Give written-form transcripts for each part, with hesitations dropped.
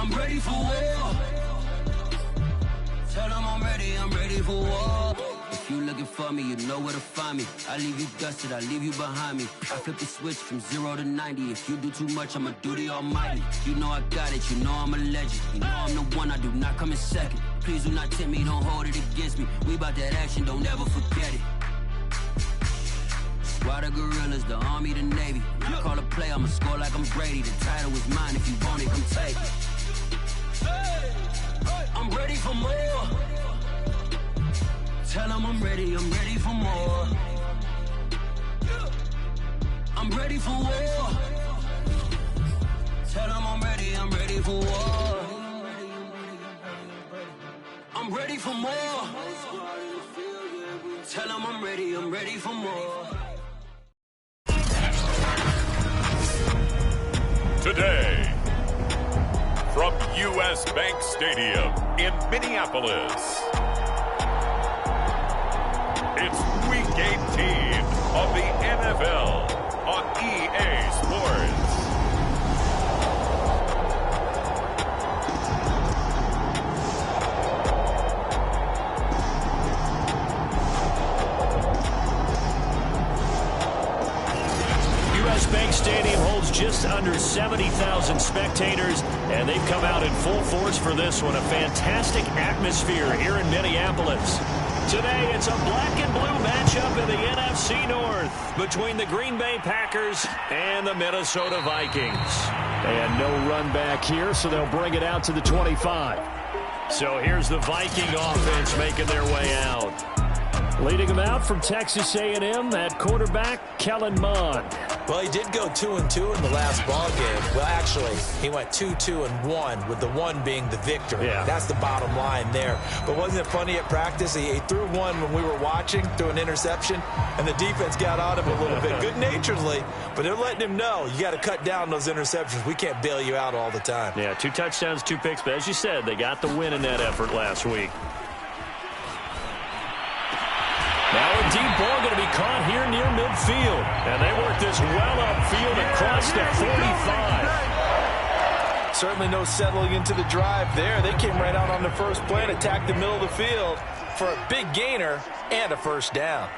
I'm ready for war. Tell them I'm ready for war. If you looking for me, you know where to find me. I leave you dusted, I leave you behind me. I flip the switch from 0 to 90. If you do too much, I'ma do the almighty. You know I got it, you know I'm a legend. You know I'm the one, I do not come in second. Please do not tempt me, don't hold it against me. We bout that action, don't ever forget it. Why the gorillas, the army, the navy. When I call a play, I'ma score like I'm Brady. The title is mine, if you want it, come take it. I'm ready for more. Tell them I'm ready for more. I'm ready for war. Tell them I'm ready for war. I'm ready for more. Tell them I'm ready for more. Today, from U.S. Bank Stadium in Minneapolis, it's Week 18 of the NFL on EA Sports. U.S. Bank Stadium holds just under 70,000 spectators, and they've come out in full force for this one. A fantastic atmosphere here in Minneapolis. Today, it's a black and blue matchup in the NFC North between the Green Bay Packers and the Minnesota Vikings. And no run back here, so they'll bring it out to the 25. So here's the Viking offense making their way out. Leading them out from Texas A&M at quarterback, Kellen Mond. Well, he did go 2-2 in the last ball game. Well, actually, he went 2-2-1, with the 1 being the victory. Yeah. That's the bottom line there. But wasn't it funny at practice? He threw one when we were watching, threw an interception, and the defense got on him a little bit, good-naturedly. But they're letting him know, you got to cut down those interceptions. We can't bail you out all the time. Yeah, 2 touchdowns, 2 picks. But as you said, they got the win in that effort last week. Now a deep ball going to be caught here near midfield. And they work this well upfield across the 45. Certainly no settling into the drive there. They came right out on the first play and attacked the middle of the field for a big gainer and a first down.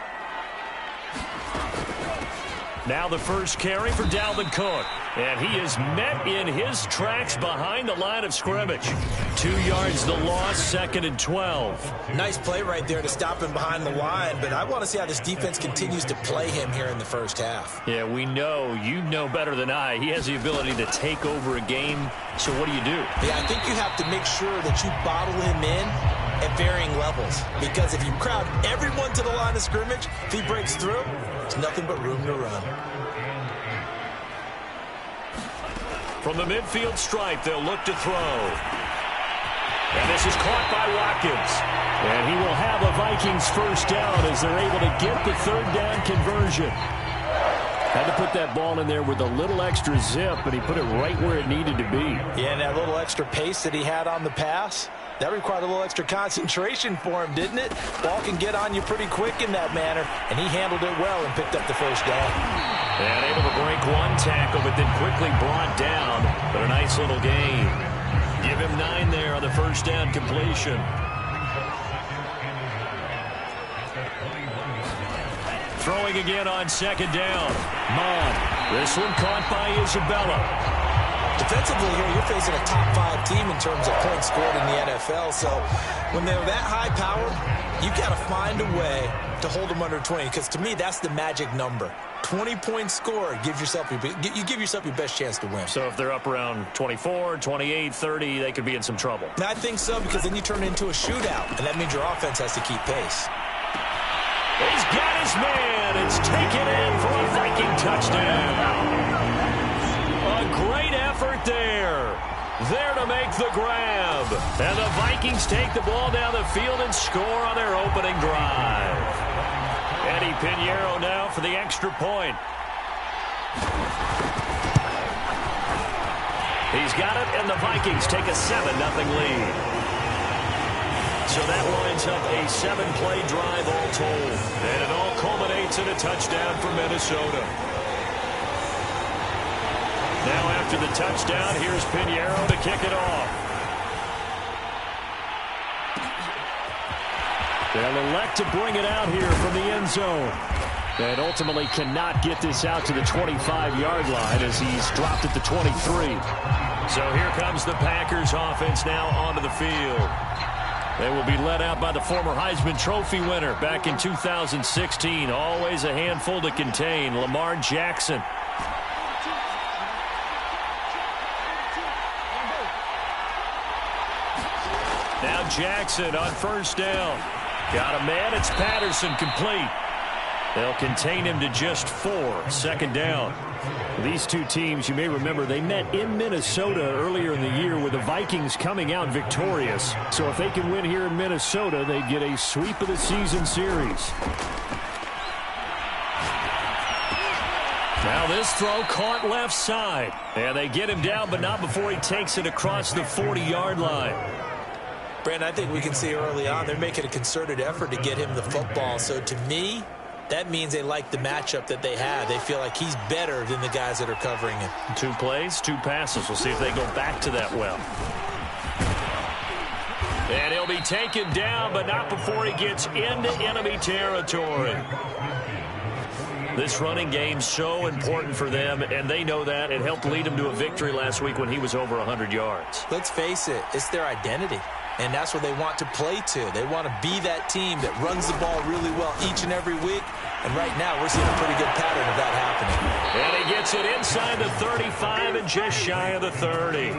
Now the first carry for Dalvin Cook. And he is met in his tracks behind the line of scrimmage. 2 yards the loss, 2nd and 12. Nice play right there to stop him behind the line, but I want to see how this defense continues to play him here in the first half. Yeah, we know, you know better than I, he has the ability to take over a game. So what do? Yeah, I think you have to make sure that you bottle him in at varying levels, because if you crowd everyone to the line of scrimmage, if he breaks through, there's nothing but room to run. From the midfield stripe, they'll look to throw. And this is caught by Watkins. And he will have a Vikings first down as they're able to get the 3rd down conversion. Had to put that ball in there with a little extra zip, but he put it right where it needed to be. Yeah, and that little extra pace that he had on the pass, that required a little extra concentration for him, didn't it? Ball can get on you pretty quick in that manner, and he handled it well and picked up the first down. And able to break 1 tackle, but then quickly brought down. But a nice little gain. Give him 9 there on the first down completion. Throwing again on 2nd down. Mond. This one caught by Isabella. Defensively here, you're facing a top 5 team in terms of points scored in the NFL. So when they're that high powered, you've got to find a way to hold them under 20. Because to me, that's the magic number. 20 points scored, you give yourself your best chance to win. So if they're up around 24, 28, 30, they could be in some trouble. I think so, because then you turn it into a shootout, and that means your offense has to keep pace. He's got his man. It's taken in for a Viking touchdown. A great effort there. There to make the grab. And the Vikings take the ball down the field and score on their opening drive. Eddie Pinheiro now for the extra point. He's got it, and the Vikings take a 7-0 lead. So that lines up a 7-play drive all told. And it all culminates in a touchdown for Minnesota. Now after the touchdown, here's Pinheiro to kick it off. They'll elect to bring it out here from the end zone. And ultimately cannot get this out to the 25-yard line as he's dropped at the 23. So here comes the Packers offense now onto the field. They will be led out by the former Heisman Trophy winner back in 2016. Always a handful to contain, Lamar Jackson. Now Jackson on first down. Got a man. It's Patterson complete. They'll contain him to just 4. Second down. These two teams, you may remember, they met in Minnesota earlier in the year with the Vikings coming out victorious. So if they can win here in Minnesota, they get a sweep of the season series. Now this throw caught left side. And they get him down, but not before he takes it across the 40-yard line. Brandon, I think we can see early on they're making a concerted effort to get him the football. So to me, that means they like the matchup that they have. They feel like he's better than the guys that are covering him. 2 plays, 2 passes. We'll see if they go back to that well. And he'll be taken down, but not before he gets into enemy territory. This running game's so important for them, and they know that. It helped lead them to a victory last week when he was over 100 yards. Let's face it, it's their identity. And that's what they want to play to. They want to be that team that runs the ball really well each and every week. And right now, we're seeing a pretty good pattern of that happening. And he gets it inside the 35 and just shy of the 30.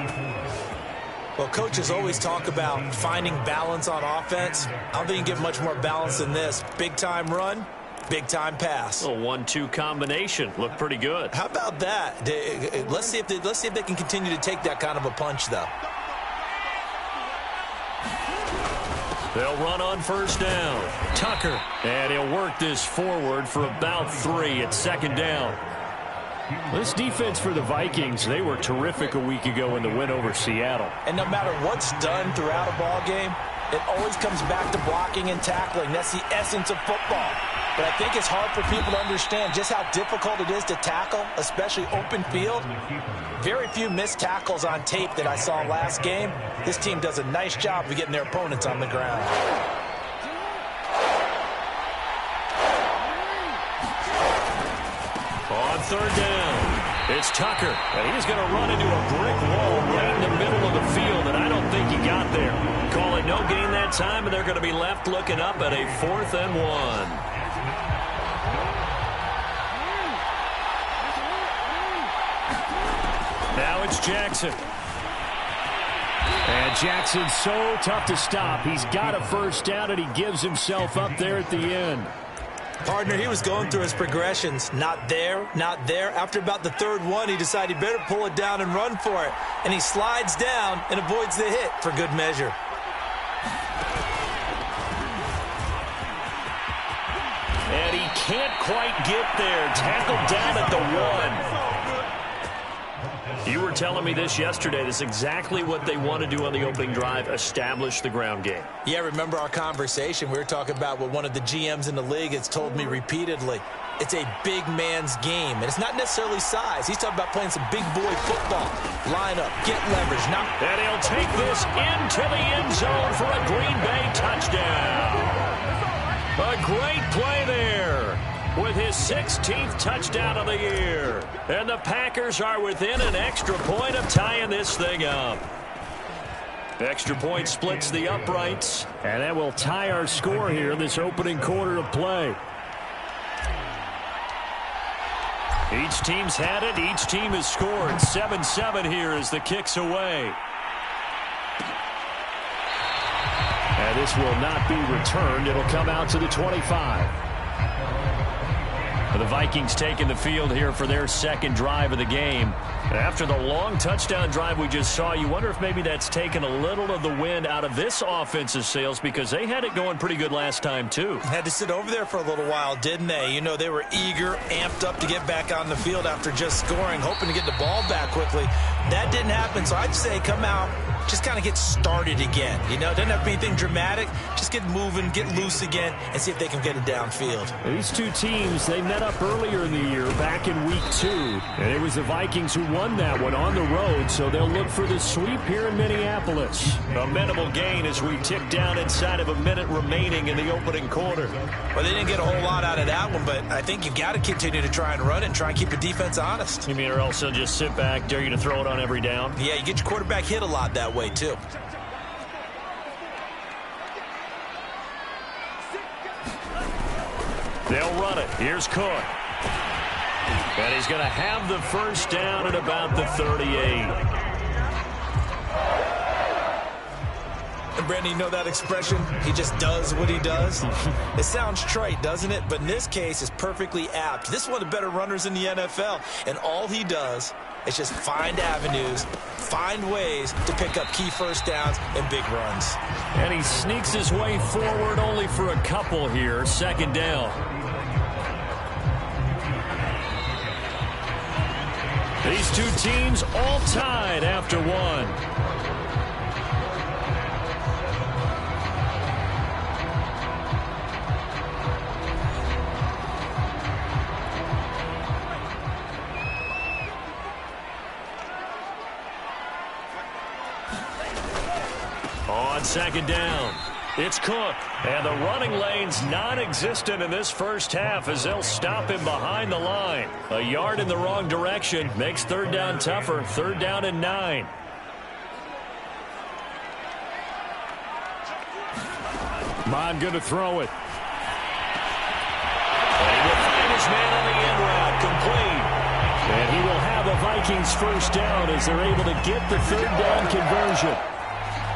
Well, coaches always talk about finding balance on offense. I don't think you can get much more balance than this. Big-time run, big-time pass. A 1-2 combination. Looked pretty good. How about that? Let's see if they can continue to take that kind of a punch, though. They'll run on first down. Tucker. And he'll work this forward for about 3 at second down. This defense for the Vikings, they were terrific a week ago in the win over Seattle. And no matter what's done throughout a ball game, it always comes back to blocking and tackling. That's the essence of football. But I think it's hard for people to understand just how difficult it is to tackle, especially open field. Very few missed tackles on tape that I saw last game. This team does a nice job of getting their opponents on the ground. On third down, it's Tucker. And he's going to run into a brick wall right in the middle of the field, and I don't think he got there. Call it no gain that time, and they're going to be left looking up at a 4th and 1. Now it's Jackson. And Jackson's so tough to stop. He's got a first down, and he gives himself up there at the end. Partner, he was going through his progressions. Not there, not there. After about the 3rd one, he decided he better pull it down and run for it. And he slides down and avoids the hit for good measure. And he can't quite get there. Tackled down at the 1. You were telling me this yesterday. This is exactly what they want to do on the opening drive, establish the ground game. Yeah, remember our conversation. We were talking about what one of the GMs in the league has told me repeatedly. It's a big man's game, and it's not necessarily size. He's talking about playing some big boy football. Line up, get leverage. Now, and he'll take this into the end zone for a Green Bay touchdown. A great play there, with his 16th touchdown of the year. And the Packers are within an extra point of tying this thing up. Extra point splits the uprights, and that will tie our score here in this opening quarter of play. Each team's had it. Each team has scored. 7-7 here as the kick's away. And this will not be returned. It'll come out to the 25. The Vikings taking the field here for their second drive of the game. And after the long touchdown drive we just saw, you wonder if maybe that's taken a little of the wind out of this offensive sails, because they had it going pretty good last time too. Had to sit over there for a little while, didn't they? You know, they were eager, amped up to get back on the field after just scoring, hoping to get the ball back quickly. That didn't happen, so I'd say come out, just kind of get started again. You know, doesn't have to be anything dramatic. Just get moving, get loose again, and see if they can get it downfield. These two teams, they met up earlier in the year, back in week 2. And it was the Vikings who won that one on the road, so they'll look for the sweep here in Minneapolis. A minimal gain as we tick down inside of a minute remaining in the opening quarter. Well, they didn't get a whole lot out of that one, but I think you've got to continue to try and run it and try and keep the defense honest. You mean, or else they'll just sit back, dare you to throw it on every down? Yeah, you get your quarterback hit a lot that way, too. They'll run it. Here's Cook. And he's going to have the first down at about the 38. And Brandon, you know that expression? He just does what he does. It sounds trite, doesn't it? But in this case, it's perfectly apt. This is one of the better runners in the NFL. And all he does is just find avenues, find ways to pick up key first downs and big runs. And he sneaks his way forward only for a couple here. Second down. These two teams all tied after one. On second down, it's Cook. And the running lane's non-existent in this first half as they'll stop him behind the line. A yard in the wrong direction makes third down tougher. Third down and 9. Mon going to throw it. And he will find his man on the end route, complete. And he will have a Vikings first down as they're able to get the third down conversion.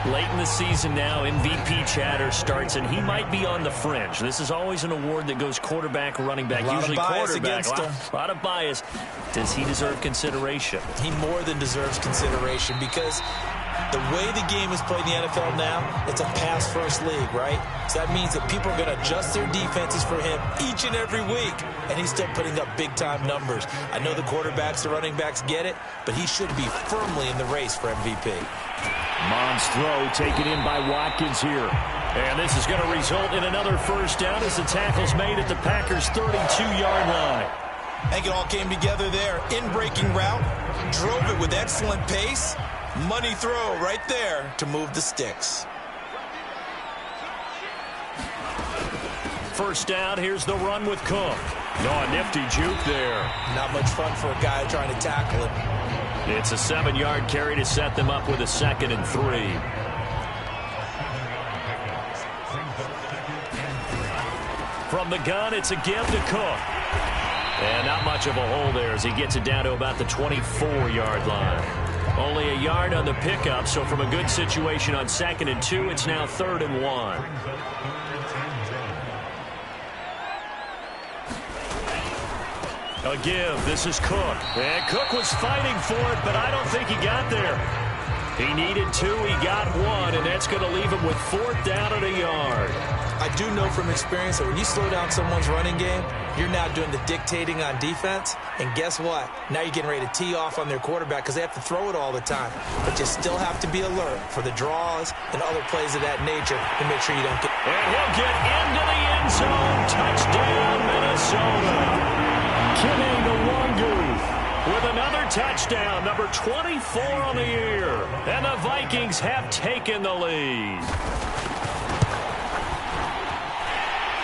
Late in the season now, MVP chatter starts, and he might be on the fringe. This is always an award that goes quarterback, running back, usually quarterback. A lot of bias. Does he deserve consideration? He more than deserves consideration because the way the game is played in the NFL now, it's a pass-first league, right? So that means that people are going to adjust their defenses for him each and every week, and he's still putting up big-time numbers. I know the quarterbacks, the running backs get it, but he should be firmly in the race for MVP. Mon's throw taken in by Watkins here. And this is going to result in another first down as the tackle's made at the Packers' 32-yard line. I think it all came together there. In-breaking route, drove it with excellent pace. Money throw right there to move the sticks. First down, here's the run with Cook. No, a nifty juke there. Not much fun for a guy trying to tackle it. It's a 7-yard carry to set them up with a 2nd and 3. From the gun, it's a give to Cook. And not much of a hole there as he gets it down to about the 24-yard line. Only a yard on the pickup, so from a good situation on 2nd and 2, it's now 3rd and 1. A give. This is Cook. And Cook was fighting for it, but I don't think he got there. He needed 2. He got 1, and that's going to leave him with 4th down and a yard. I do know from experience that when you slow down someone's running game, you're now doing the dictating on defense. And guess what? Now you're getting ready to tee off on their quarterback because they have to throw it all the time. But you still have to be alert for the draws and other plays of that nature to make sure you don't get... And he'll get into the end zone. Touchdown, Minnesota. Kene Nwangwu with another touchdown, number 24 on the year. And the Vikings have taken the lead.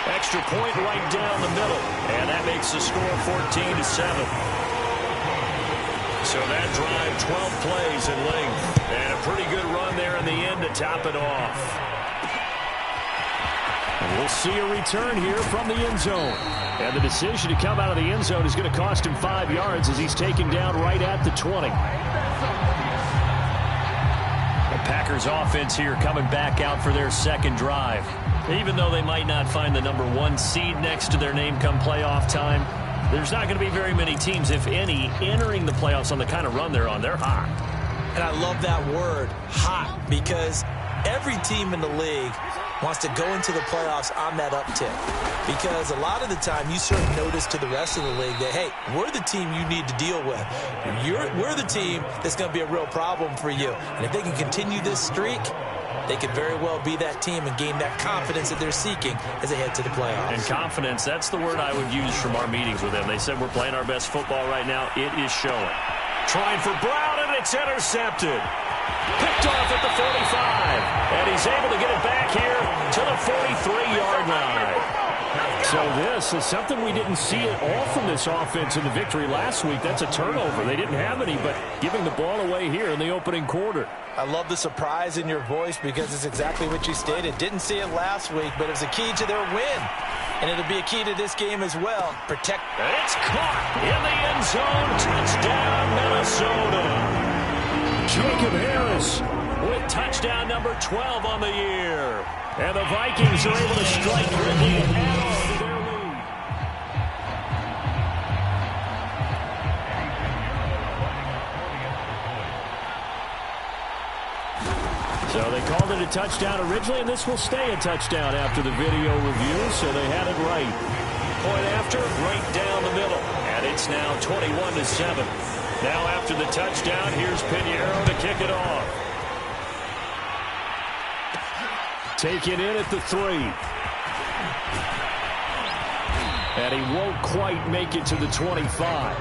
Extra point right down the middle. And that makes the score 14-7. So that drive, 12 plays in length. And a pretty good run there in the end to top it off. And we'll see a return here from the end zone. And the decision to come out of the end zone is going to cost him 5 yards as he's taken down right at the 20. The Packers offense here coming back out for their second drive. Even though they might not find the number 1 seed next to their name come playoff time, there's not going to be very many teams, if any, entering the playoffs on the kind of run they're on. They're hot. And I love that word, hot, because every team in the league wants to go into the playoffs on that uptick. Because a lot of the time you sort of notice to the rest of the league that, hey, we're the team you need to deal with. We're the team that's going to be a real problem for you. And if they can continue this streak, they could very well be that team and gain that confidence that they're seeking as they head to the playoffs. And confidence, that's the word I would use from our meetings with them. They said we're playing our best football right now. It is showing. Trying for Brown, and it's intercepted. Picked off at the 45. And he's able to get it back here to the 43-yard line. So this is something we didn't see at all from this offense in the victory last week. That's a turnover. They didn't have any, but giving the ball away here in the opening quarter. I love the surprise in your voice because it's exactly what you stated. Didn't see it last week, but it was a key to their win. And it'll be a key to this game as well. Protect. And it's caught in the end zone. Touchdown, Minnesota. Jacob Harris with touchdown number 12 on the year. And the Vikings are able to strike Ridley and add on to their lead. So they called it a touchdown originally, and this will stay a touchdown after the video review, so they had it right. Point after, right down the middle. And it's now 21-7. Now after the touchdown, here's Pinheiro to kick it off. Take it in at the 3. And he won't quite make it to the 25.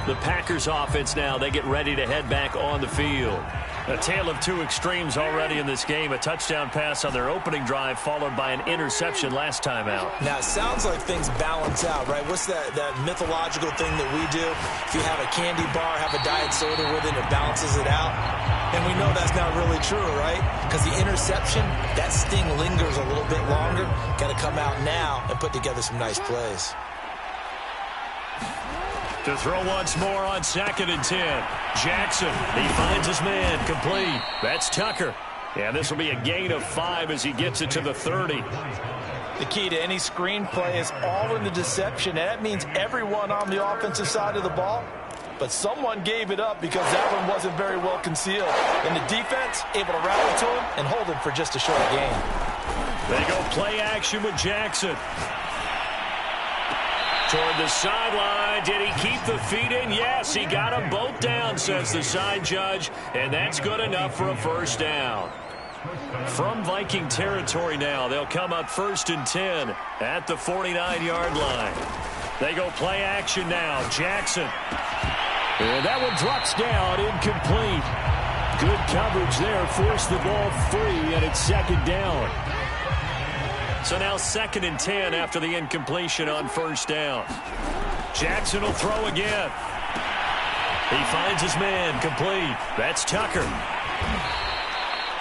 The Packers offense now, they get ready to head back on the field. A tale of two extremes already in this game. A touchdown pass on their opening drive followed by an interception last time out. Now, it sounds like things balance out, right? What's that mythological thing that we do? If you have a candy bar, have a diet soda with it, it balances it out. And we know that's not really true, right? Because the interception, that sting lingers a little bit longer. Got to come out now and put together some nice plays. To throw once more on 2nd and 10. Jackson, he finds his man, complete. That's Tucker. And this will be a gain of 5 as he gets it to the 30. The key to any screenplay is all in the deception. And that means everyone on the offensive side of the ball. But someone gave it up because that one wasn't very well concealed. And the defense able to rally to him and hold him for just a short gain. They go play action with Jackson. Toward the sideline. Did he keep the feet in? Yes, he got them both down, says the side judge. And that's good enough for a first down. From Viking territory now, they'll come up 1st and 10 at the 49-yard line. They go play action now. Jackson. And that one drops down, incomplete. Good coverage there, forced the ball free, and it's 2nd down. So now 2nd and 10 after the incompletion on 1st down. Jackson will throw again. He finds his man, complete. That's Tucker.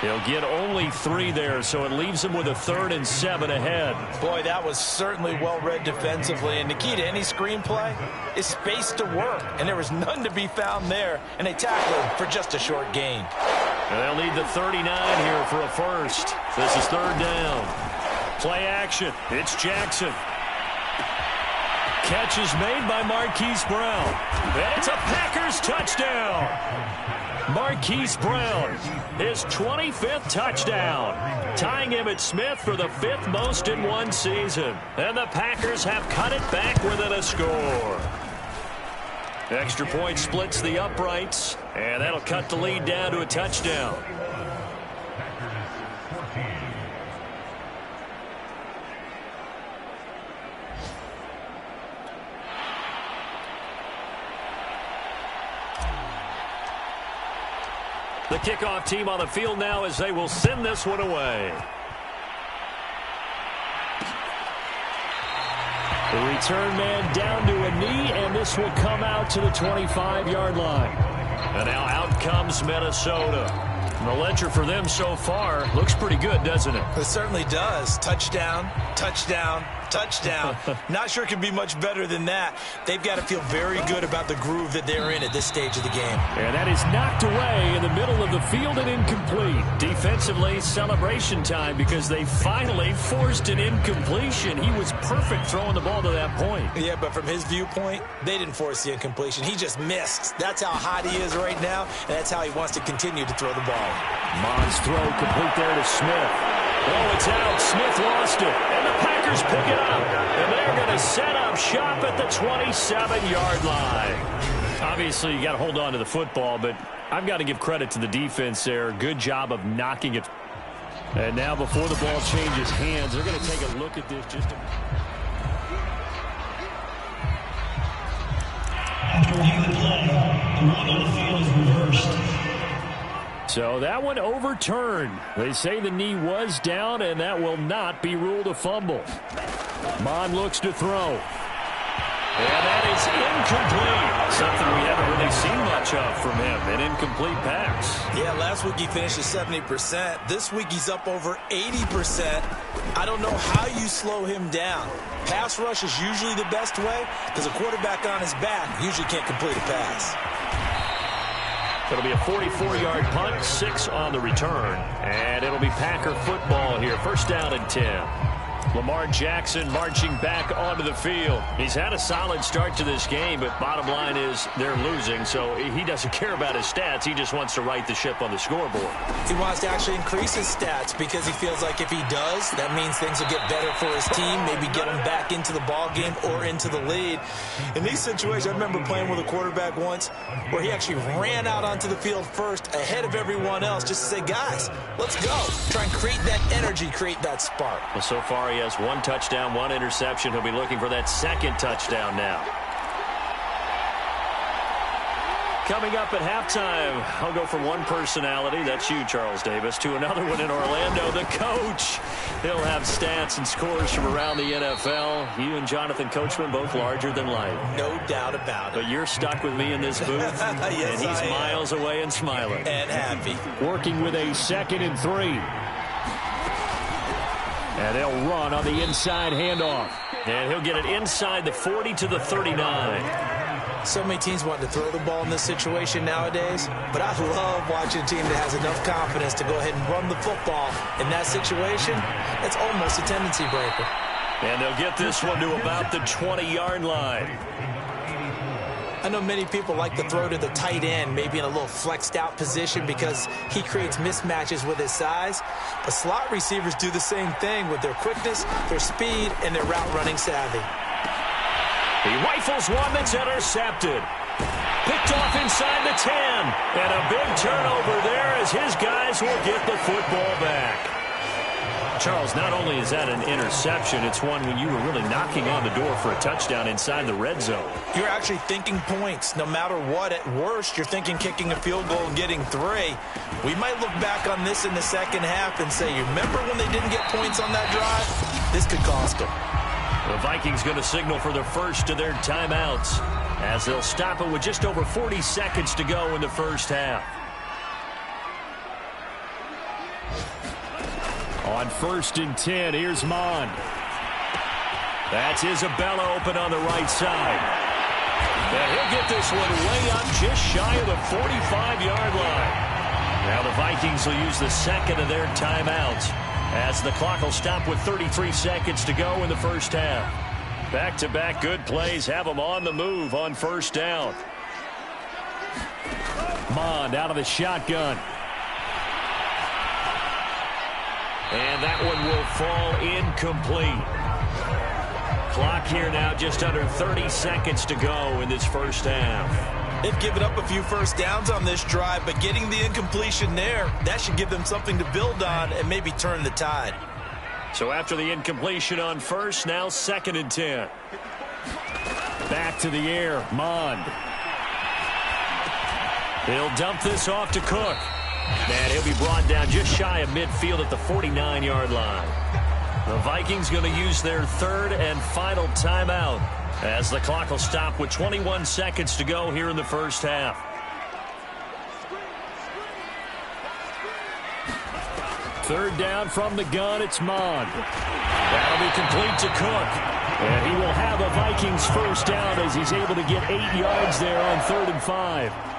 He'll get only 3 there, so it leaves him with a 3rd and 7 ahead. Boy, that was certainly well read defensively. And the key to any screenplay is space to work. And there was none to be found there. And they tackled him for just a short gain. And they'll need the 39 here for a first. This is 3rd down. Play action. It's Jackson. Catch is made by Marquise Brown. And it's a Packers touchdown. Marquise Brown, his 25th touchdown, tying Emmitt Smith for the 5th most in one season. And the Packers have cut it back within a score. Extra point splits the uprights, and that'll cut the lead down to a touchdown. The kickoff team on the field now as they will send this one away. The return man down to a knee, and this will come out to the 25-yard line. And now out comes Minnesota. And the ledger for them so far looks pretty good, doesn't it? It certainly does. Touchdown, touchdown, touchdown. Not sure it can be much better than that. They've got to feel very good about the groove that they're in at this stage of the game. And that is knocked away in the middle of the field and incomplete. Defensively, celebration time because they finally forced an incompletion. He was perfect throwing the ball to that point. Yeah, but from his viewpoint, they didn't force the incompletion. He just missed. That's how hot he is right now, and that's how he wants to continue to throw the ball. Mond's throw complete there to Smith. Oh, it's out. Smith lost it. And the Packers pick it up. And they're going to set up shop at the 27-yard line. Obviously, you got to hold on to the football, but I've got to give credit to the defense there. Good job of knocking it. And now before the ball changes hands, they're going to take a look at this just to... After review the play, the run on the field is reversed. So that one overturned. They say the knee was down, and that will not be ruled a fumble. Mond looks to throw. And that is incomplete. Something we haven't really seen much of from him, an incomplete pass. Yeah, last week he finished at 70%. This week he's up over 80%. I don't know how you slow him down. Pass rush is usually the best way because a quarterback on his back usually can't complete a pass. It'll be a 44-yard punt, 6 on the return. And it'll be Packer football here. First down and 10. Lamar Jackson marching back onto the field. He's had a solid start to this game, but bottom line is they're losing, so he doesn't care about his stats. He just wants to right the ship on the scoreboard. He wants to actually increase his stats because he feels like if he does, that means things will get better for his team, maybe get him back into the ball game or into the lead. In these situations, I remember playing with a quarterback once where he actually ran out onto the field first ahead of everyone else just to say, guys, let's go. Try and create that energy, create that spark. Well, so far he has 1 touchdown, 1 interception. He'll be looking for that 2nd touchdown now. Coming up at halftime, I'll go from one personality, that's you, Charles Davis, to another one in Orlando, the coach. He'll have stats and scores from around the NFL. You and Jonathan Coachman both larger than life. No doubt about it. But you're stuck with me in this booth, yes, and he's miles away and smiling. And happy. Working with a 2nd and 3. And they'll run on the inside handoff. And he'll get it inside the 40 to the 39. So many teams want to throw the ball in this situation nowadays, but I love watching a team that has enough confidence to go ahead and run the football. In that situation, it's almost a tendency breaker. And they'll get this one to about the 20-yard line. I know many people like to throw to the tight end, maybe in a little flexed out position because he creates mismatches with his size. But slot receivers do the same thing with their quickness, their speed, and their route running savvy. He rifles one that's intercepted. Picked off inside the 10. And a big turnover there as his guys will get the football back. Charles, not only is that an interception, it's one when you were really knocking on the door for a touchdown inside the red zone. You're actually thinking points. No matter what, at worst, you're thinking kicking a field goal and getting 3. We might look back on this in the second half and say, you remember when they didn't get points on that drive? This could cost them. The Vikings going to signal for the first of their timeouts as they'll stop it with just over 40 seconds to go in the first half. On 1st and 10, here's Mond. That's Isabella open on the right side. And he'll get this one way up just shy of the 45-yard line. Now the Vikings will use the 2nd of their timeouts as the clock will stop with 33 seconds to go in the first half. Back-to-back good plays have them on the move on 1st down. Mond out of the shotgun. And that one will fall incomplete. Clock here now just under 30 seconds to go in this first half. They've given up a few first downs on this drive, but getting the incompletion there, that should give them something to build on and maybe turn the tide. So after the incompletion on 1st, now 2nd and 10. Back to the air, Mond. He'll dump this off to Cook. And he'll be brought down just shy of midfield at the 49-yard line. The Vikings going to use their 3rd and final timeout as the clock will stop with 21 seconds to go here in the first half. Third down from the gun, it's Mond. That'll be complete to Cook. And he will have a Vikings first down as he's able to get 8 yards there on 3rd and 5.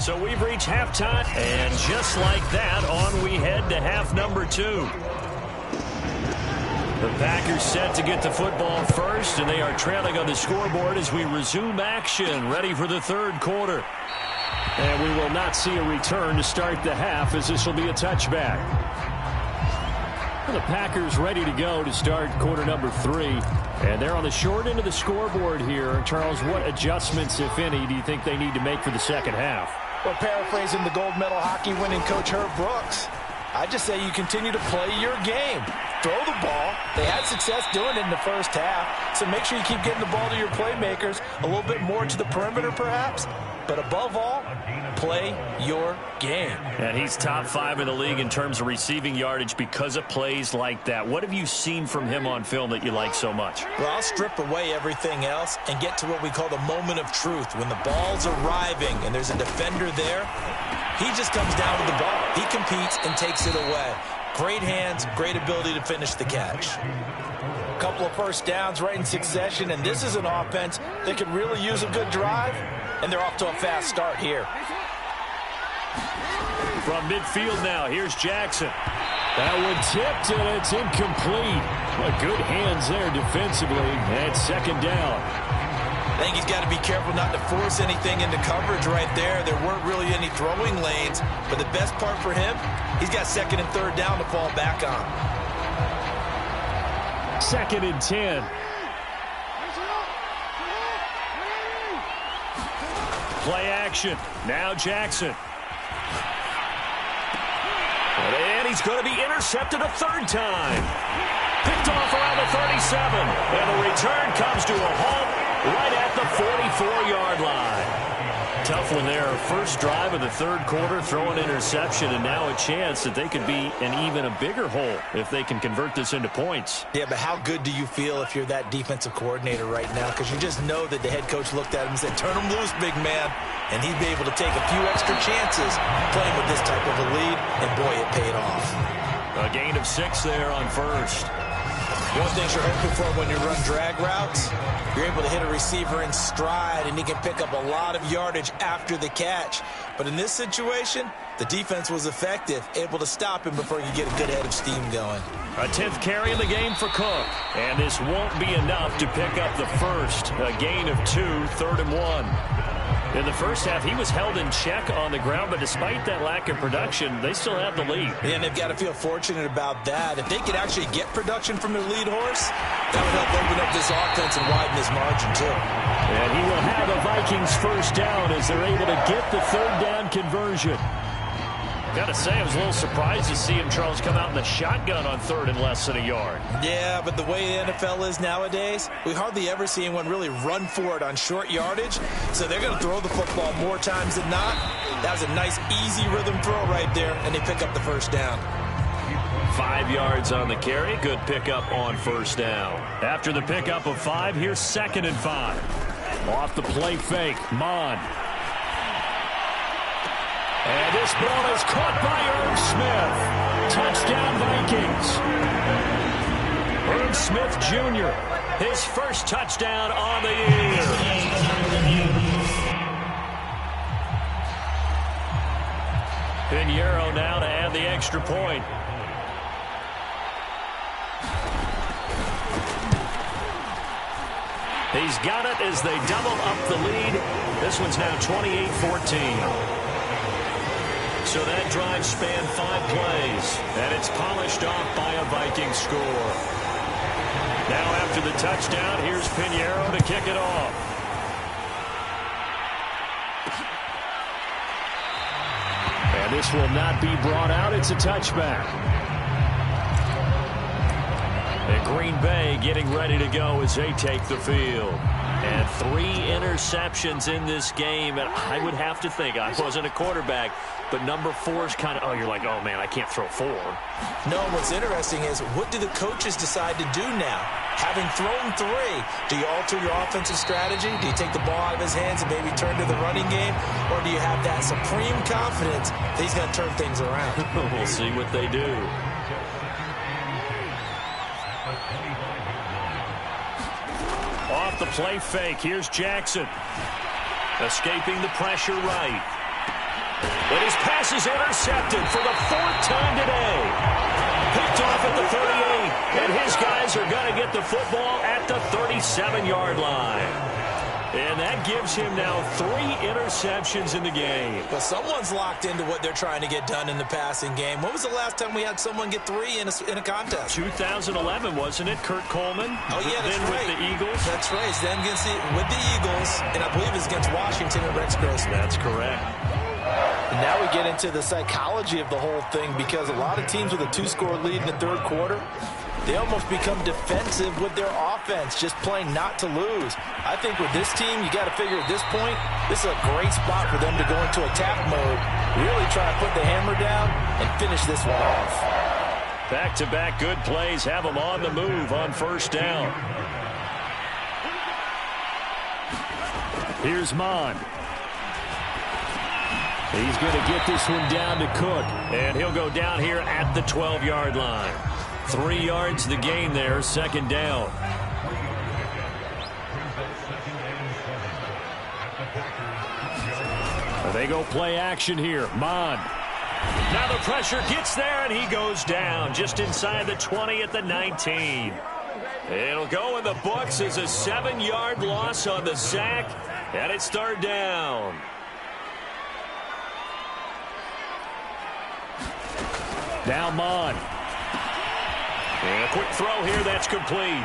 So we've reached halftime, and just like that, on we head to half number 2. The Packers set to get the football first, and they are trailing on the scoreboard as we resume action, ready for the third quarter. And we will not see a return to start the half, as this will be a touchback. The Packers ready to go to start quarter number 3. And they're on the short end of the scoreboard here. Charles, what adjustments, if any, do you think they need to make for the second half? Well, paraphrasing the gold medal hockey winning coach Herb Brooks, I just say you continue to play your game. Throw the ball. They had success doing it in the first half, so make sure you keep getting the ball to your playmakers, a little bit more to the perimeter perhaps, but above all, play your game. And he's top 5 in the league in terms of receiving yardage because of plays like that. What have you seen from him on film that you like so much? Well, I'll strip away everything else and get to what we call the moment of truth. When the ball's arriving and there's a defender there, he just comes down with the ball. He competes and takes it away. Great hands, great ability to finish the catch. A couple of first downs right in succession, and this is an offense that could really use a good drive, and they're off to a fast start here. From midfield now, here's Jackson. That one tipped, and it's incomplete. Well, good hands there defensively, and second down. I think he's got to be careful not to force anything into coverage right there. There weren't really any throwing lanes, but the best part for him, he's got second and third down to fall back on. Second and 10. Play action. Now Jackson. And he's going to be intercepted a third time. Picked off around the 37. And the return comes to a halt right at the 44-yard line. Tough one there. First drive of the third quarter, throw an interception, and now a chance that they could be in even a bigger hole if they can convert this into points. Yeah, but how good do you feel if you're that defensive coordinator right now? Because you just know that the head coach looked at him and said, turn him loose, big man. And he'd be able to take a few extra chances playing with this type of a lead, and boy, it paid off. A gain of 6 there on first. One thing you're hoping for when you run drag routes, you're able to hit a receiver in stride, and he can pick up a lot of yardage after the catch. But in this situation, the defense was effective, able to stop him before he could get a good head of steam going. A 10th carry in the game for Cook. And this won't be enough to pick up the first. A gain of 2, 3rd and 1. In the first half, he was held in check on the ground, but despite that lack of production, they still have the lead. And they've got to feel fortunate about that. If they could actually get production from their lead horse, that would help open up this offense and widen this margin, too. And he will have a Vikings first down as they're able to get the third down conversion. Got to say, I was a little surprised to see him, Charles, come out in the shotgun on third and less than a yard. Yeah, but the way the NFL is nowadays, we hardly ever see anyone really run for it on short yardage. So they're going to throw the football more times than not. That was a nice, easy rhythm throw right there, and they pick up the first down. 5 yards on the carry. Good pickup on first down. After the pickup of 5, here's 2nd and 5. Off the play fake, Mon. And this ball is caught by Irv Smith. Touchdown, Vikings. Irv Smith Jr., his first touchdown on the year. Pinheiro now to add the extra point. He's got it as they double up the lead. This one's now 28-14. So that drive spanned 5 plays, and it's polished off by a Viking score. Now after the touchdown, here's Pinheiro to kick it off. And this will not be brought out. It's a touchback. And Green Bay getting ready to go as they take the field. And 3 interceptions in this game, and I would have to think, I wasn't a quarterback, but number 4 is kind of, you're like, oh, man, I can't throw 4. No, what's interesting is, what do the coaches decide to do now? Having thrown 3, do you alter your offensive strategy? Do you take the ball out of his hands and maybe turn to the running game? Or do you have that supreme confidence that he's going to turn things around? We'll see what they do. Off the play fake, here's Jackson. Escaping the pressure right. And his pass is intercepted for the 4th time today. Picked off at the 38, and his guys are going to get the football at the 37-yard line. And that gives him now 3 interceptions in the game. But someone's locked into what they're trying to get done in the passing game. When was the last time we had someone get 3 in a contest? 2011, wasn't it? Kurt Coleman? Oh, yeah, that's then right. with the Eagles? That's right. It's them with the Eagles, and I believe it's against Washington and Rex Grossman. That's correct. And now we get into the psychology of the whole thing, because a lot of teams with a 2-score lead in the 3rd quarter, they almost become defensive with their offense, just playing not to lose. I think with this team, you got to figure at this point, this is a great spot for them to go into attack mode, really try to put the hammer down and finish this one off. Back-to-back good plays have them on the move on 1st down. Here's Mond. He's going to get this one down to Cook, and he'll go down here at the 12-yard line. 3 yards the gain there, 2nd down. They go play action here. Mond. Now the pressure gets there, and he goes down just inside the 20 at the 19. It'll go in the books as a 7-yard loss on the sack, and it's 3rd down. Now Mond. And a quick throw here, that's complete.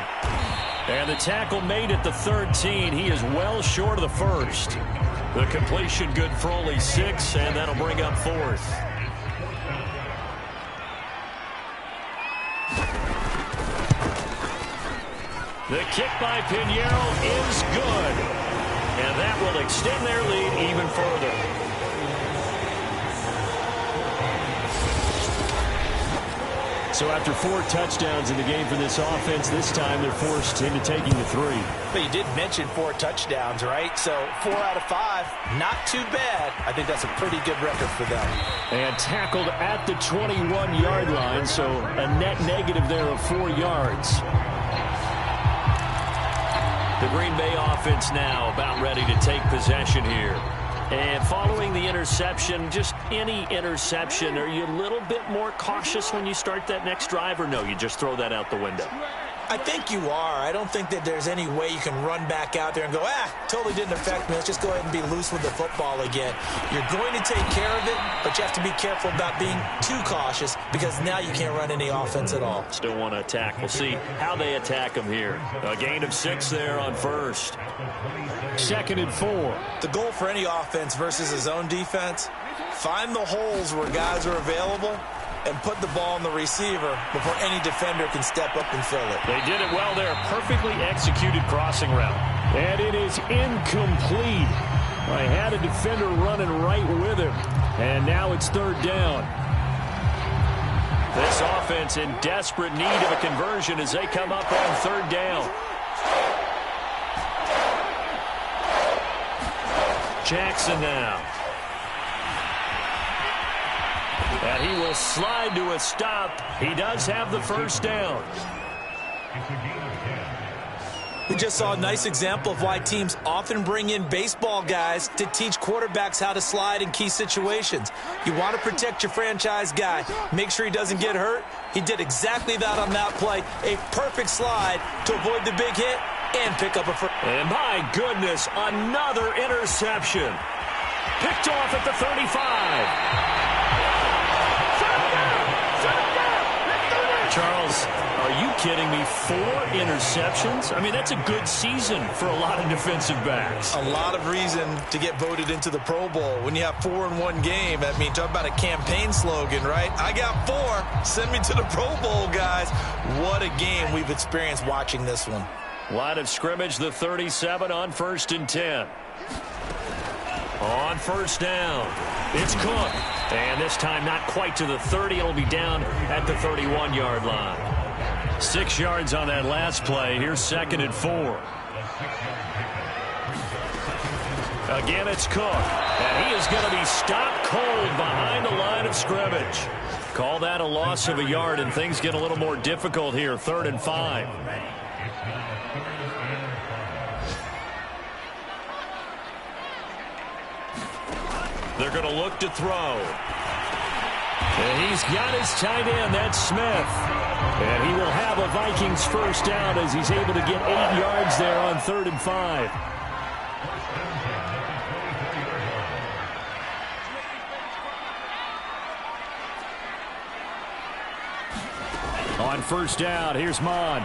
And the tackle made at the 13. He is well short of the 1st. The completion good for only 6, and that'll bring up 4th. The kick by Pinheiro is good. And that will extend their lead even further. So after 4 touchdowns in the game for this offense, this time they're forced into taking the 3. But you did mention 4 touchdowns, right? So 4 out of 5, not too bad. I think that's a pretty good record for them. And tackled at the 21-yard line, so a net negative there of 4 yards. The Green Bay offense now about ready to take possession here. And following the interception, just any interception, are you a little bit more cautious when you start that next drive, or no, you just throw that out the window? I think you are. I don't think that there's any way you can run back out there and go, totally didn't affect me. Let's just go ahead and be loose with the football again. You're going to take care of it, but you have to be careful about being too cautious, because now you can't run any offense at all. Still want to attack. We'll see how they attack them here. A gain of 6 there on 1st. 2nd and 4. The goal for any offense versus a zone defense, find the holes where guys are available and put the ball on the receiver before any defender can step up and fill it. They did it well there. Perfectly executed crossing route. And it is incomplete. I had a defender running right with him. And now it's 3rd down. This offense in desperate need of a conversion as they come up on 3rd down. Jackson now. And he will slide to a stop. He does have the 1st down. We just saw a nice example of why teams often bring in baseball guys to teach quarterbacks how to slide in key situations. You want to protect your franchise guy. Make sure he doesn't get hurt. He did exactly that on that play. A perfect slide to avoid the big hit and pick up a first. And my goodness, another interception. Picked off at the 35. Charles, are you kidding me? 4 interceptions? I mean, that's a good season for a lot of defensive backs. A lot of reason to get voted into the Pro Bowl. When you have 4 in one game, I mean, talk about a campaign slogan, right? I got 4. Send me to the Pro Bowl, guys. What a game we've experienced watching this one. Line of scrimmage, the 37 on 1st and 10. On 1st down, it's Cook. And this time not quite to the 30. It'll be down at the 31-yard line. 6 yards on that last play. Here's 2nd and 4. Again, it's Cook. And he is going to be stopped cold behind the line of scrimmage. Call that a loss of a yard, and things get a little more difficult here. 3rd and 5. They're going to look to throw. And he's got his tight end, that's Smith. And he will have a Vikings first down as he's able to get 8 yards there on 3rd and 5. On first down, here's Mon.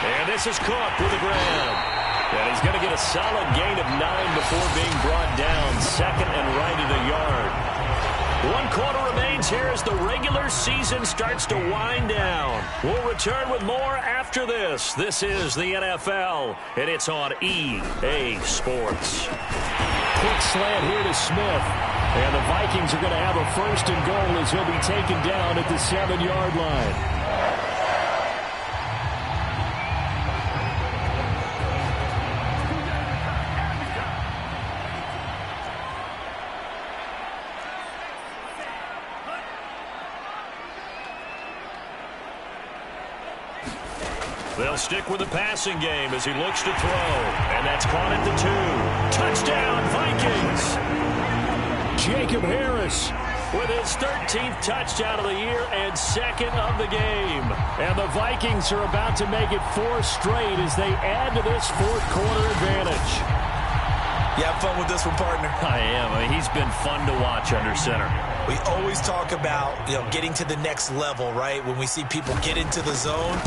And this is Cook with the grab. And he's going to get a solid gain of 9 before being brought down. 2nd and right at a yard. 1 quarter remains here as the regular season starts to wind down. We'll return with more after this. This is the NFL, and it's on EA Sports. Quick slant here to Smith. And the Vikings are going to have a 1st and goal as he'll be taken down at the 7-yard line. They'll stick with the passing game as he looks to throw. And that's caught at the 2. Touchdown, Vikings! Jacob Harris with his 13th touchdown of the year and 2nd of the game. And the Vikings are about to make it 4 straight as they add to this 4th quarter advantage. You have fun with this one, partner? I am. I mean, he's been fun to watch under center. We always talk about, getting to the next level, right? When we see people get into the zone,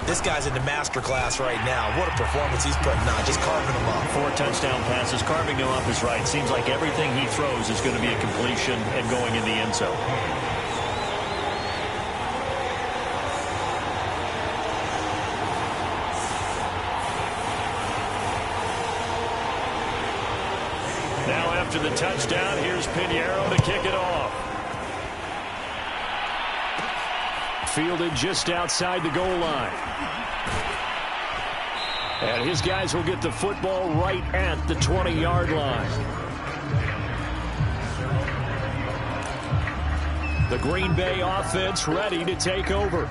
this guy's in the master class right now. What a performance he's putting on, just carving them up. 4 touchdown passes, carving them up is right. Seems like everything he throws is going to be a completion and going in the end zone. Now after the touchdown, here's Pinheiro to kick it off. Fielded just outside the goal line. And his guys will get the football right at the 20-yard line. The Green Bay offense ready to take over.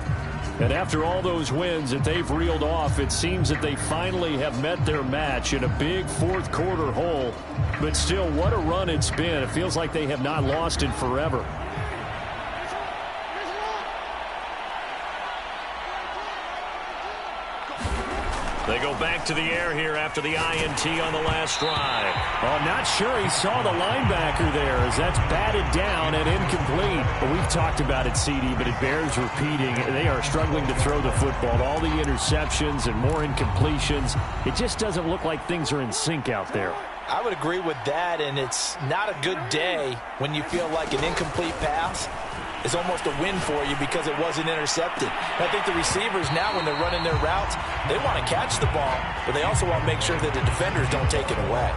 And after all those wins that they've reeled off, it seems that they finally have met their match in a big 4th quarter hole. But still, what a run it's been. It feels like they have not lost in forever. They go back to the air here after the INT on the last drive. Oh, I'm not sure he saw the linebacker there as that's batted down and incomplete. Well, we've talked about it, CD, but it bears repeating. They are struggling to throw the football. All the interceptions and more incompletions. It just doesn't look like things are in sync out there. I would agree with that, and it's not a good day when you feel like an incomplete pass is almost a win for you because it wasn't intercepted. And I think the receivers now, when they're running their routes, they want to catch the ball, but they also want to make sure that the defenders don't take it away.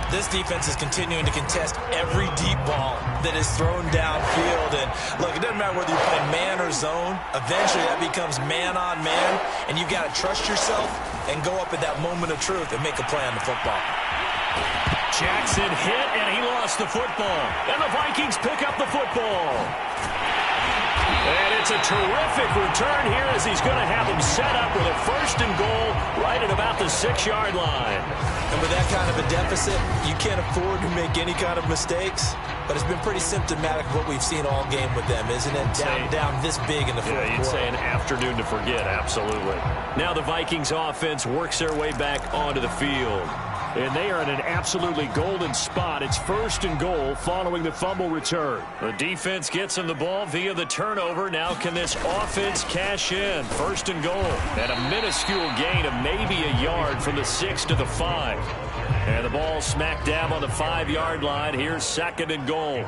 This defense is continuing to contest every deep ball that is thrown downfield. And look, it doesn't matter whether you're playing man or zone. Eventually that becomes man on man, and you've got to trust yourself and go up at that moment of truth and make a play on the football. Jackson hit, and he lost the football. And the Vikings pick up the football. And it's a terrific return here as he's going to have them set up with a 1st and goal right at about the 6-yard line. And with that kind of a deficit, you can't afford to make any kind of mistakes. But it's been pretty symptomatic of what we've seen all game with them, isn't it? Down this big in the 4th quarter. You'd say an afternoon to forget, absolutely. Now the Vikings offense works their way back onto the field. And they are in an absolutely golden spot. It's 1st and goal following the fumble return. The defense gets him the ball via the turnover. Now can this offense cash in? 1st and goal. And a minuscule gain of maybe a yard from the 6 to the 5. And the ball smack dab on the 5-yard line. Here's 2nd and goal.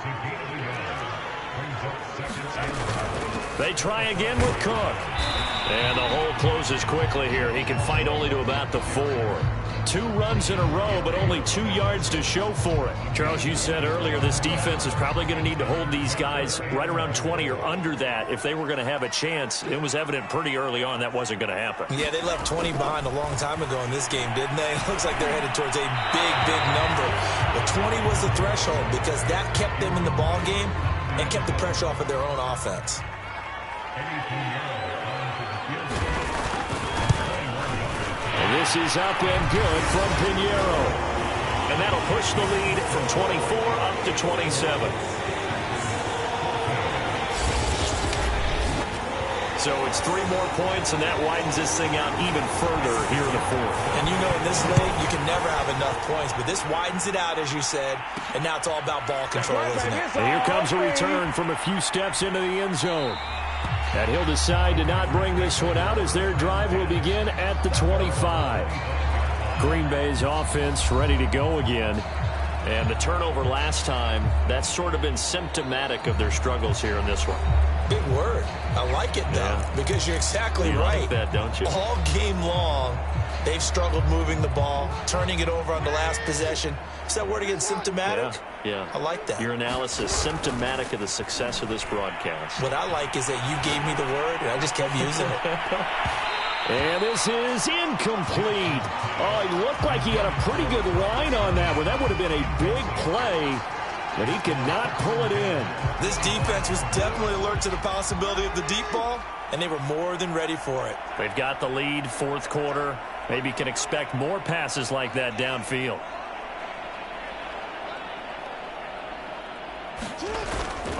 They try again with Cook. And the hole closes quickly here. He can fight only to about the 4. 2 runs in a row, but only 2 yards to show for it. Charles, you said earlier this defense is probably going to need to hold these guys right around 20 or under that if they were going to have a chance. It was evident pretty early on that wasn't going to happen. Yeah, they left 20 behind a long time ago in this game, didn't they? It looks like they're headed towards a big, big number. But 20 was the threshold because that kept them in the ball game and kept the pressure off of their own offense. This is up and good from Pinheiro. and that'll push the lead from 24 up to 27. So it's 3 more points, and that widens this thing out even further here in the fourth. And you know, in this league, you can never have enough points, but this widens it out, as you said, and now it's all about ball control, isn't it? And here comes a return from a few steps into the end zone. And he'll decide to not bring this one out as their drive will begin at the 25. Green Bay's offense ready to go again. And the turnover last time, that's sort of been symptomatic of their struggles here in this one. Big word. I like it, though, because you're exactly right. Like that, don't you? All game long, they've struggled moving the ball, turning it over on the last possession. Is that word again, symptomatic? Yeah. I like that. Your analysis, symptomatic of the success of this broadcast. What I like is that you gave me the word, and I just kept using it. And this is incomplete. Oh, it looked like he had a pretty good line on that one. That would have been a big play, but he could not pull it in. This defense was definitely alert to the possibility of the deep ball, and they were more than ready for it. They've got the lead, fourth quarter. Maybe can expect more passes like that downfield.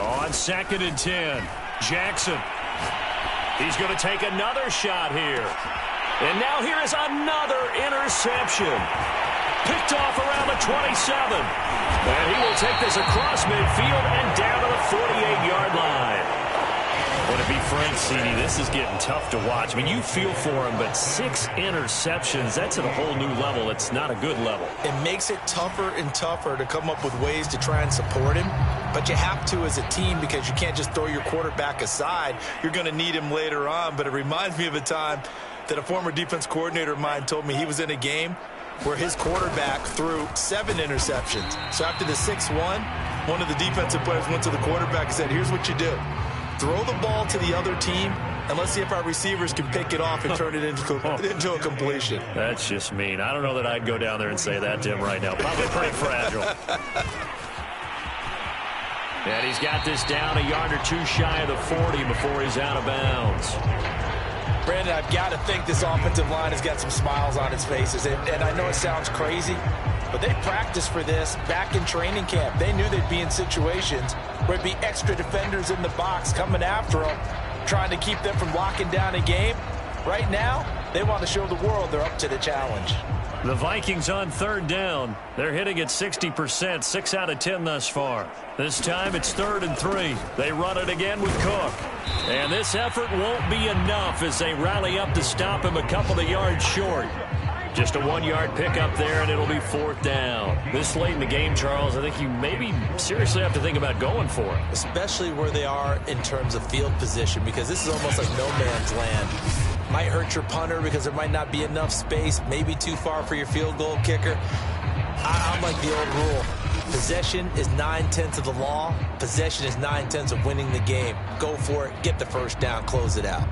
On 2nd and 10, Jackson. He's going to take another shot here. And now here is another interception. Picked off around the 27. And he will take this across midfield and down to the 48-yard line. Would it be Frank Cini? This is getting tough to watch. I mean, you feel for him, but 6 interceptions, that's at a whole new level. It's not a good level. It makes it tougher and tougher to come up with ways to try and support him. But you have to as a team because you can't just throw your quarterback aside. You're going to need him later on. But it reminds me of a time that a former defense coordinator of mine told me he was in a game where his quarterback threw 7 interceptions. So after the 6-1, one of the defensive players went to the quarterback and said, here's what you do. Throw the ball to the other team, and let's see if our receivers can pick it off and turn it into a completion. That's just mean. I don't know that I'd go down there and say that to him right now. Probably pretty fragile. And he's got this down a yard or 2 shy of the 40 before he's out of bounds. Brandon, I've got to think this offensive line has got some smiles on its faces. And I know it sounds crazy, but they practiced for this back in training camp. They knew they'd be in situations where it'd be extra defenders in the box coming after them, trying to keep them from locking down a game. Right now, they want to show the world they're up to the challenge. The Vikings on 3rd down. They're hitting at 60%, 6 out of 10 thus far. This time it's 3rd and 3. They run it again with Cook. And this effort won't be enough as they rally up to stop him a couple of yards short. Just a 1-yard pickup there, and it'll be 4th down. This late in the game, Charles, I think you maybe seriously have to think about going for it. Especially where they are in terms of field position, because this is almost like no man's land. Might hurt your punter because there might not be enough space, maybe too far for your field goal kicker. I'm like the old rule. Possession is 9/10 of the law. Possession is 9/10 of winning the game. Go for it, get the first down, close it out.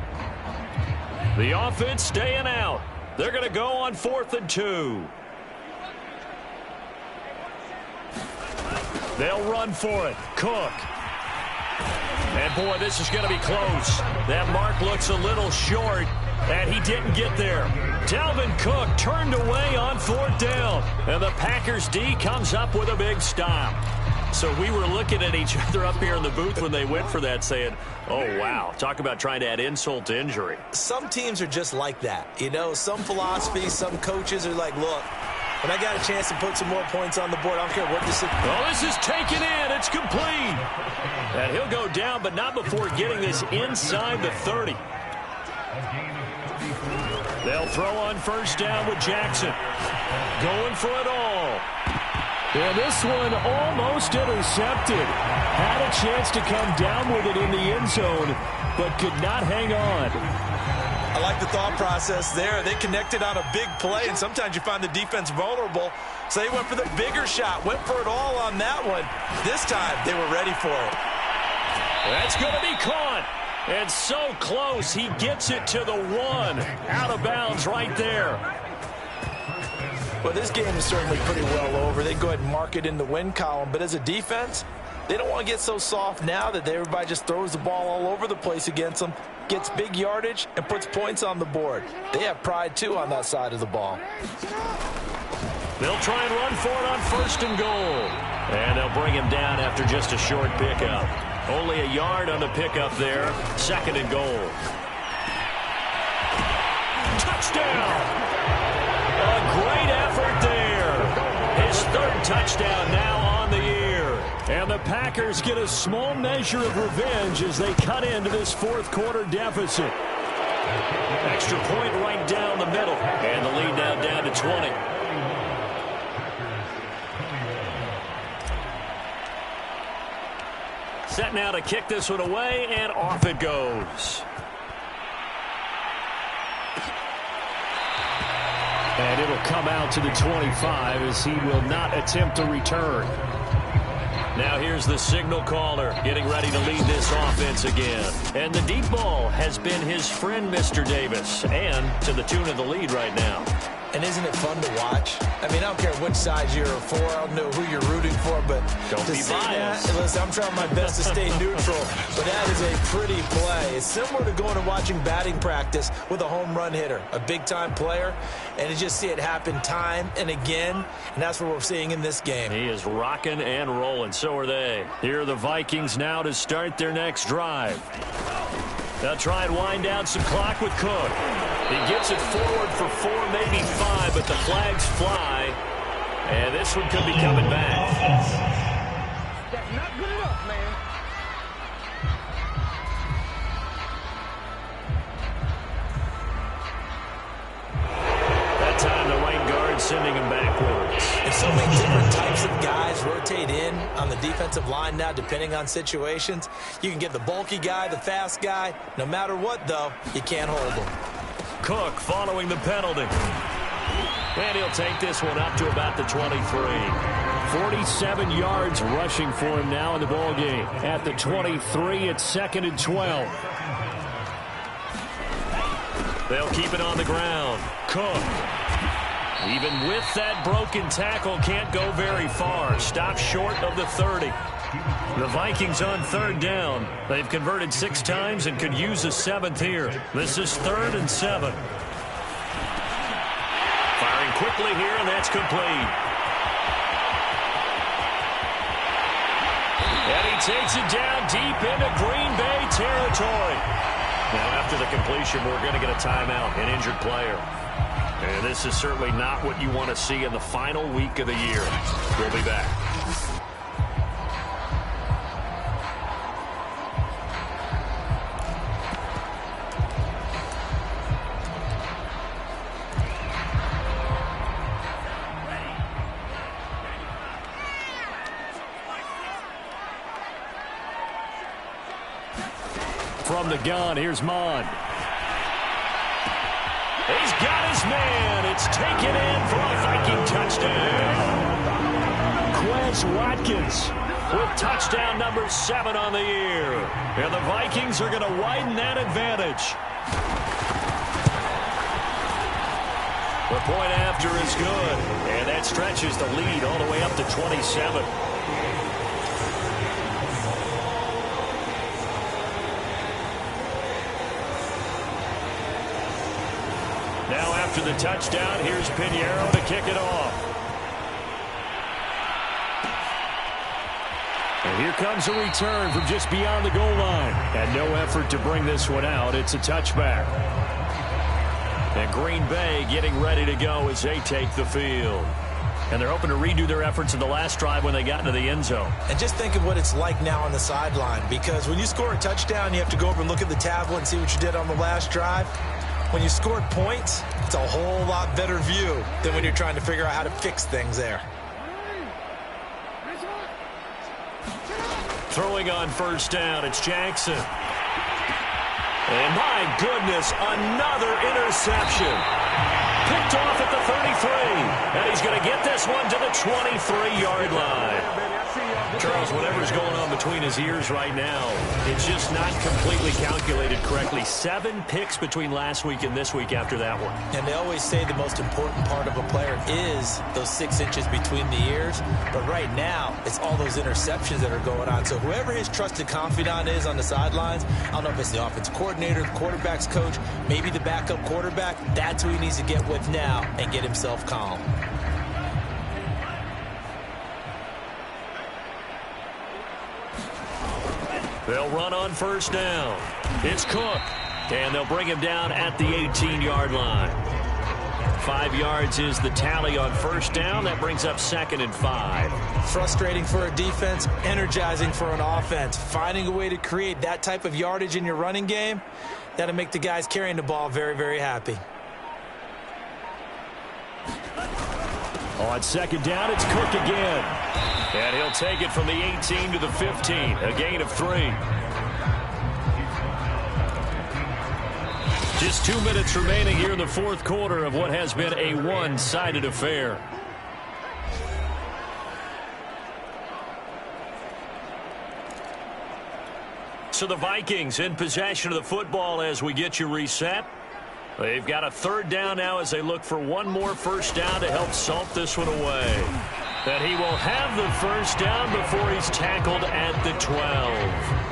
The offense staying out. They're going to go on 4th and 2. They'll run for it. Cook. And, boy, this is going to be close. That mark looks a little short, and he didn't get there. Dalvin Cook turned away on 4th down, and the Packers D comes up with a big stop. So we were looking at each other up here in the booth when they went for that saying, oh, wow, talk about trying to add insult to injury. Some teams are just like that. You know, some philosophies, some coaches are like, look, when I got a chance to put some more points on the board, I don't care what this is. Oh, this is taken in. It's complete. And he'll go down, but not before getting this inside the 30. They'll throw on 1st down with Jackson. Going for it all. And this one almost intercepted. Had a chance to come down with it in the end zone, but could not hang on. I like the thought process there. They connected on a big play, and sometimes you find the defense vulnerable. So they went for the bigger shot, went for it all on that one. This time, they were ready for it. That's going to be caught. And so close, he gets it to the 1. Out of bounds right there. Well, this game is certainly pretty well over. They go ahead and mark it in the win column. But as a defense, they don't want to get so soft now that everybody just throws the ball all over the place against them, gets big yardage, and puts points on the board. They have pride, too, on that side of the ball. They'll try and run for it on 1st and goal. And they'll bring him down after just a short pickup. Only a yard on the pickup there. 2nd and goal. Touchdown! A great effort there. His 3rd touchdown now on the year. And the Packers get a small measure of revenge as they cut into this 4th quarter deficit. Extra point right down the middle. And the lead now down to 20. Set now to kick this one away, and off it goes. And it'll come out to the 25 as he will not attempt to return. Now here's the signal caller getting ready to lead this offense again. And the deep ball has been his friend, Mr. Davis, and to the tune of the lead right now. And isn't it fun to watch? I mean, I don't care which side you're for. I don't know who you're rooting for, but don't to be see biased. that, listen, I'm trying my best to stay neutral, but that is a pretty play. It's similar to going and watching batting practice with a home run hitter, a big-time player, and you just see it happen time and again, and that's what we're seeing in this game. He is rocking and rolling. So are they. Here are the Vikings now to start their next drive. They'll try and wind down some clock with Cook. He gets it forward for 4, maybe 5, but the flags fly. And this one could be coming back. That's not good enough, man. That time the right guard sending him backwards. And so many different types of guys rotate in on the defensive line now, depending on situations. You can get the bulky guy, the fast guy. No matter what, though, you can't hold them. Cook following the penalty. And he'll take this one up to about the 23. 47 yards rushing for him now in the ballgame. At the 23, it's 2nd and 12. They'll keep it on the ground. Cook. Even with that broken tackle, can't go very far. Stops short of the 30. The Vikings on 3rd down. They've converted 6 times and could use a 7th here. This is 3rd and 7. Firing quickly here, and that's complete. And he takes it down deep into Green Bay territory. Now, after the completion, we're going to get a timeout, an injured player. And this is certainly not what you want to see in the final week of the year. We'll be back. From the gun, here's Mond. He's got his man. It's taken in for a Viking touchdown. Quez Watkins with touchdown number 7 on the year. And the Vikings are going to widen that advantage. The point after is good. And that stretches the lead all the way up to 27. Now after the touchdown, here's Pinheiro to kick it off. And here comes a return from just beyond the goal line. And no effort to bring this one out. It's a touchback. And Green Bay getting ready to go as they take the field. And they're hoping to redo their efforts in the last drive when they got into the end zone. And just think of what it's like now on the sideline. Because when you score a touchdown, you have to go over and look at the tablet and see what you did on the last drive. When you scored points, it's a whole lot better view than when you're trying to figure out how to fix things there. Throwing on 1st down, it's Jackson. And my goodness, another interception. Picked off at the 33. And he's going to get this one to the 23-yard line. Charles, whatever's going on between his ears right now, it's just not completely calculated correctly. 7 picks between last week and this week after that one. And they always say the most important part of a player is those 6 inches between the ears. But right now, it's all those interceptions that are going on. So whoever his trusted confidant is on the sidelines, I don't know if it's the offensive coordinator, the quarterback's coach, maybe the backup quarterback, that's who he needs to get with now and get himself calm. They'll run on first down. It's Cook. And they'll bring him down at the 18-yard line. 5 yards is the tally on first down. That brings up 2nd and 5. Frustrating for a defense, energizing for an offense. Finding a way to create that type of yardage in your running game, that'll make the guys carrying the ball very, very happy. On 2nd down, it's Cook again. And he'll take it from the 18 to the 15. A gain of 3. Just 2 minutes remaining here in the fourth quarter of what has been a one-sided affair. So the Vikings in possession of the football as we get you reset. They've got a 3rd down now as they look for one more first down to help salt this one away. That he will have the first down before he's tackled at the 12.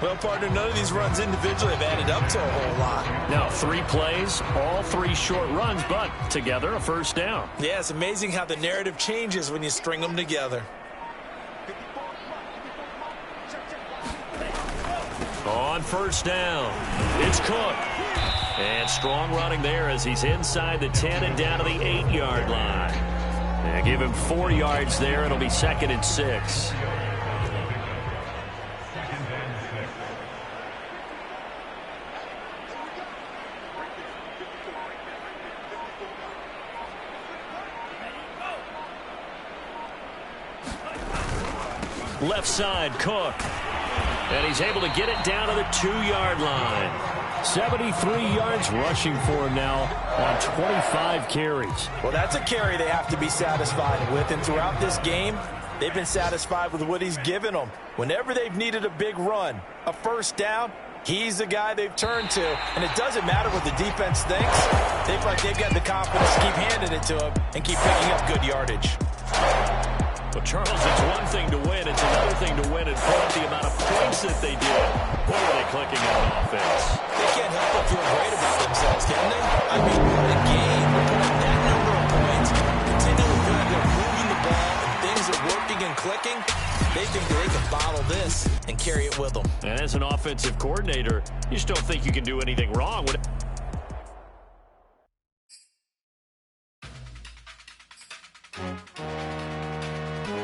Well, partner, none of these runs individually have added up to a whole lot. Now, 3 plays, all 3 short runs, but together a first down. Yeah, it's amazing how the narrative changes when you string them together. On first down, it's Cook. And strong running there as he's inside the 10 and down to the 8-yard line. And give him 4 yards there. It'll be 2nd and 6. Left side, Cook. And he's able to get it down to the 2-yard line. 73 yards rushing for him now on 25 carries. Well, that's a carry they have to be satisfied with. And throughout this game, they've been satisfied with what he's given them. Whenever they've needed a big run, a first down, he's the guy they've turned to. And it doesn't matter what the defense thinks. They've got the confidence to keep handing it to him and keep picking up good yardage. But, Charles, it's one thing to win. It's another thing to win and put up the amount of points that they did. Boy, are they clicking on offense. They can't help but feel great about themselves, can they? I mean, what a game. That number of points, continually feel like they're moving the ball and things are working and clicking. They think that they can bottle this and carry it with them. And as an offensive coordinator, you just don't think you can do anything wrong.